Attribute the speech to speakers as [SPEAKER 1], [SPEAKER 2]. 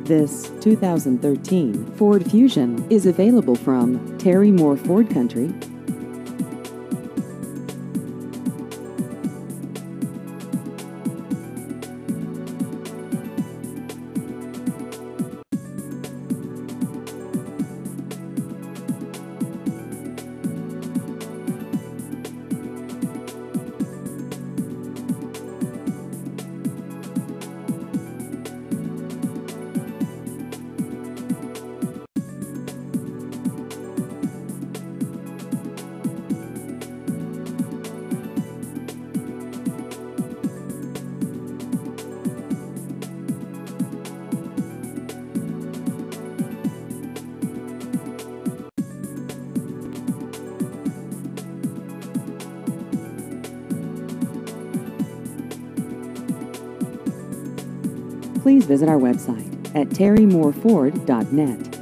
[SPEAKER 1] This 2013 Ford Fusion is available from Terry Moore Ford Country. Please visit our website at terrymoreford.net.